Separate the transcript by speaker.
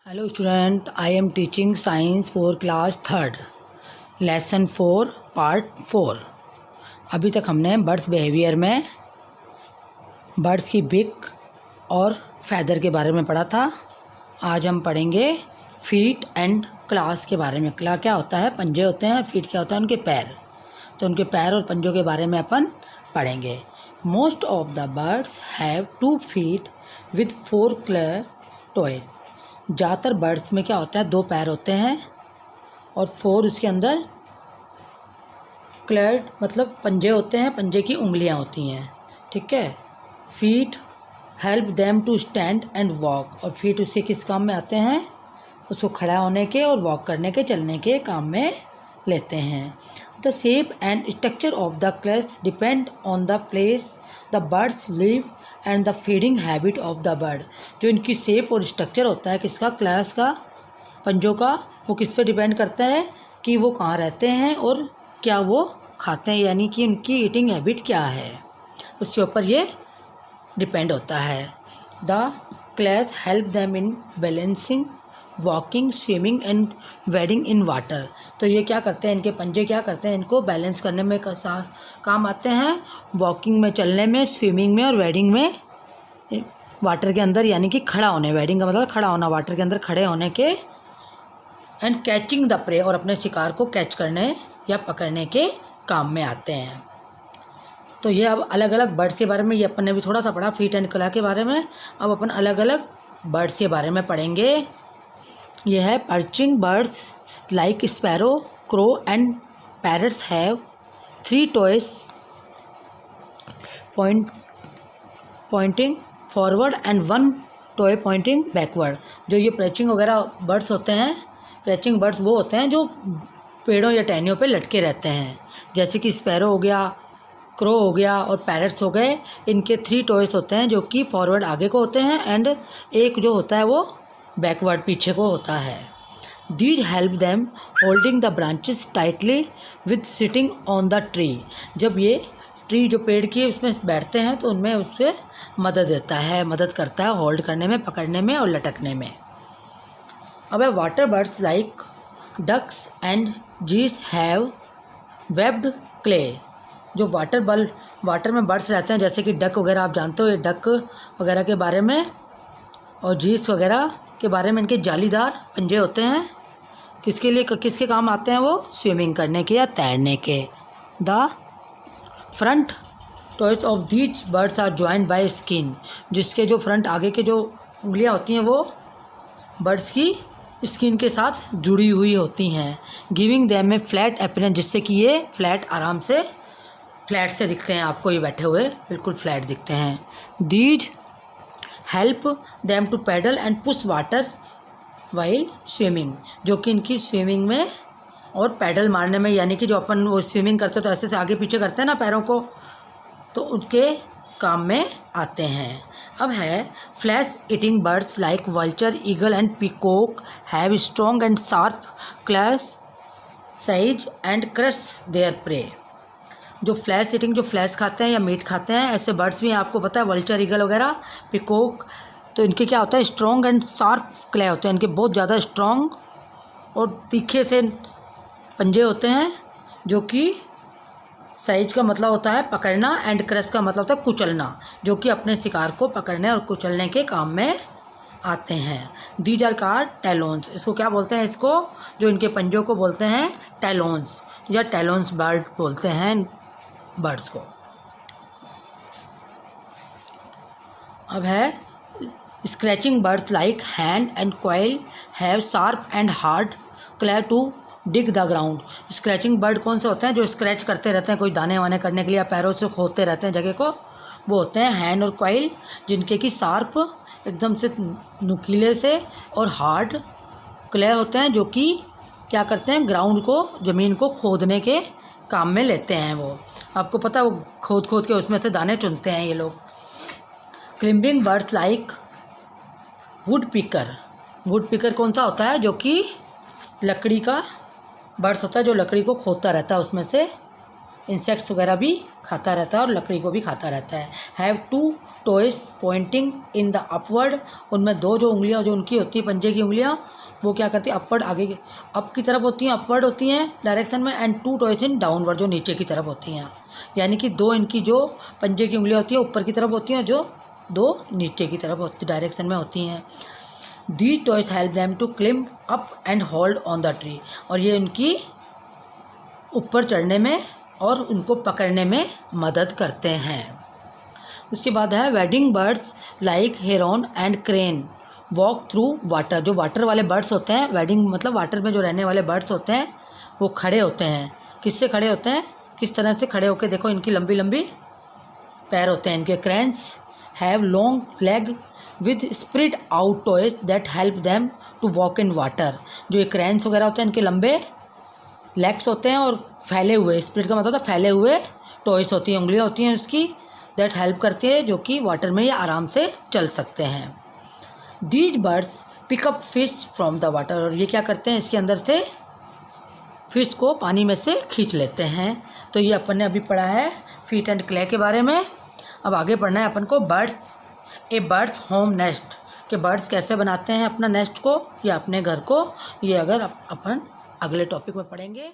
Speaker 1: Hello student, I am teaching science for class third, lesson 4 part 4। अभी तक हमने birds behaviour में birds की बिक और फैदर के बारे में पढ़ा था। आज हम पढ़ेंगे फीट एंड क्लास के बारे में। क्ला क्या होता है? पंजे होते हैं। फीट क्या होता है? उनके पैर। तो उनके पैर और पंजों के बारे में अपन पढ़ेंगे। Most of the birds have 2 feet with 4 clear toes. ज़्यादातर बर्ड्स में क्या होता है? 2 पैर होते हैं और 4 उसके अंदर क्लेड मतलब पंजे होते हैं। पंजे की उंगलियां होती हैं, ठीक है। Feet help them to stand and walk. और फीट उससे किस काम में आते हैं? उसको खड़ा होने के और वॉक करने के, चलने के काम में लेते हैं। The shape and structure of the claws depend on the place the birds live and the feeding habit of the bird. जो इनकी शेप और स्ट्रक्चर होता है किसका? क्लैस का, पंजों का, वो किस पे डिपेंड करता है कि वो कहाँ रहते हैं और क्या वो खाते हैं, यानी कि उनकी ईटिंग हैबिट क्या है, उसके ऊपर ये डिपेंड होता है। The claws help them in balancing, walking, swimming and wading in water. तो ये क्या करते हैं? इनके पंजे क्या करते हैं? इनको बैलेंस करने में काम आते हैं, वॉकिंग में, चलने में, स्विमिंग में और वेडिंग में, वाटर के अंदर, यानी कि खड़ा होने। वेडिंग का मतलब खड़ा होना, वाटर के अंदर खड़े होने के। एंड कैचिंग द प्रे, और अपने शिकार को कैच करने या पकड़ने के काम में आते हैं। तो ये अब अलग अलग बर्ड्स के बारे में, ये अपन ने भी थोड़ा सा पढ़ा फीट एंड क्ला के बारे में। अब अपन अलग अलग बर्ड्स के बारे में पढ़ेंगे। यह है perching birds like sparrow, crow and parrots have 3 toes pointing forward and 1 toe pointing backward. जो ये पर्चिंग वगैरह बर्ड्स होते हैं, पर्चिंग बर्ड्स वो होते हैं जो पेड़ों या टहनियों पे लटके रहते हैं, जैसे कि स्पैरो हो गया, क्रो हो गया और पैरट्स हो गए। इनके 3 टोएस होते हैं जो कि फॉरवर्ड आगे को होते हैं एंड एक जो होता है वो बैकवर्ड पीछे को होता है। These help them holding the branches tightly with sitting on the tree. जब ये ट्री जो पेड़ की है उसमें बैठते हैं तो उनमें उससे मदद करता है होल्ड करने में, पकड़ने में और लटकने में। अब water birds like ducks and geese have webbed claws. जो वाटर में बर्ड्स रहते हैं, जैसे कि डक वगैरह, आप जानते हो ये डक वगैरह के बारे में, और जीस वगैरह के बारे में, इनके जालीदार पंजे होते हैं। किसके लिए, किसके काम आते हैं वो? स्विमिंग करने के या तैरने के। The front toes of these birds are joined by skin. जिसके जो फ्रंट आगे के जो उंगलियां होती हैं वो बर्ड्स की स्किन के साथ जुड़ी हुई होती हैं। गिविंग देम ए फ्लैट अपीयरेंस, जिससे कि ये फ्लैट आराम से फ्लैट से दिखते हैं आपको, ये बैठे हुए बिल्कुल फ्लैट दिखते हैं। These help them to paddle and push water while swimming. जो कि इनकी स्विमिंग में और पैडल मारने में, यानी कि जो अपन वो स्विमिंग करते हैं तो ऐसे से आगे पीछे करते हैं ना पैरों को, तो उनके काम में आते हैं। अब है flesh eating birds like vulture, eagle and peacock have strong and sharp claws seize and crush their prey. जो फ्लैश ईटिंग, जो फ्लैश खाते हैं या मीट खाते हैं, ऐसे बर्ड्स भी हैं, आपको पता है, वल्चर, ईगल वगैरह, पिकॉक। तो इनके क्या होता है? स्ट्रॉन्ग एंड शार्प क्ले होते हैं। इनके बहुत ज़्यादा स्ट्रॉन्ग और तीखे से पंजे होते हैं, जो कि साइज का मतलब होता है पकड़ना एंड क्रश का मतलब होता है कुचलना, जो कि अपने शिकार को पकड़ने और कुचलने के काम में आते हैं। These are called talons. इसको क्या बोलते हैं? इसको, जो इनके पंजों को बोलते हैं टैलोन्स, या टैलोन्स बर्ड बोलते हैं बर्ड्स को। अब है scratching birds like hen and quail have sharp and hard claws to dig the ground. Scratching bird कौन से होते हैं? जो स्क्रैच करते रहते हैं कोई दाने वाने करने के लिए, या पैरों से खोदते रहते हैं जगह को, वो होते हैं हैंड और क्वाइल, जिनके की शार्प एकदम से नुकीले से और हार्ड क्ले होते हैं, जो कि क्या करते हैं? ग्राउंड को, ज़मीन को खोदने के काम में लेते हैं। वो आपको पता है, वो खोद के उसमें से दाने चुनते हैं ये लोग। Climbing birds like would picker. Would picker कौन सा होता है? जो कि लकड़ी का बर्ड्स होता है, जो लकड़ी को खोदता रहता है उसमें से, इंसेक्ट्स वगैरह भी खाता रहता है और लकड़ी को भी खाता रहता है। Have 2 toes pointing in the upward, उनमें 2 जो उंगलियां जो उनकी होती है पंजे की उंगलियां वो क्या करती है अपवर्ड आगे अप की तरफ होती हैं, अपवर्ड होती हैं डायरेक्शन में, एंड 2 टोइस इन डाउनवर्ड जो नीचे की तरफ होती हैं। यानी कि 2 इनकी जो पंजे की उंगलियां होती हैं ऊपर की तरफ होती हैं, जो 2 नीचे की तरफ होती डायरेक्शन में होती हैं। These toys help them to climb up and hold on the tree, और ये उनकी ऊपर चढ़ने में और उनको पकड़ने में मदद करते हैं। उसके बाद है wedding birds like heron and crane walk through water, जो वाटर वाले बर्ड्स होते हैं, वेडिंग मतलब वाटर में जो रहने वाले बर्ड्स होते हैं वो खड़े होते हैं। किससे खड़े होते हैं, किस तरह से खड़े होकर, देखो इनकी लंबी लंबी पैर होते हैं इनके। Cranes have long leg with spread out toes that help them to walk in water, जो ये क्रेन्स वगैरह होते हैं इनके लंबे लेग्स होते हैं और फैले हुए, स्प्रेड का मतलब होता है फैले हुए टॉयज होती हैं, उंगलियां होती हैं उसकी, दैट हेल्प करती है जो कि वाटर में ये आराम से चल सकते हैं। These birds pickup fish from the water, और ये क्या करते हैं इसके अंदर से फिश को पानी में से खींच लेते हैं। तो ये अपन ने अभी पढ़ा है फीट एंड क्ले के बारे में। अब आगे पढ़ना है अपन को बर्ड्स ए बर्ड्स होम नेस्ट, कि बर्ड्स कैसे बनाते हैं अपना नेस्ट को या अपने घर को, ये अगर अपन अगले टॉपिक में पढ़ेंगे।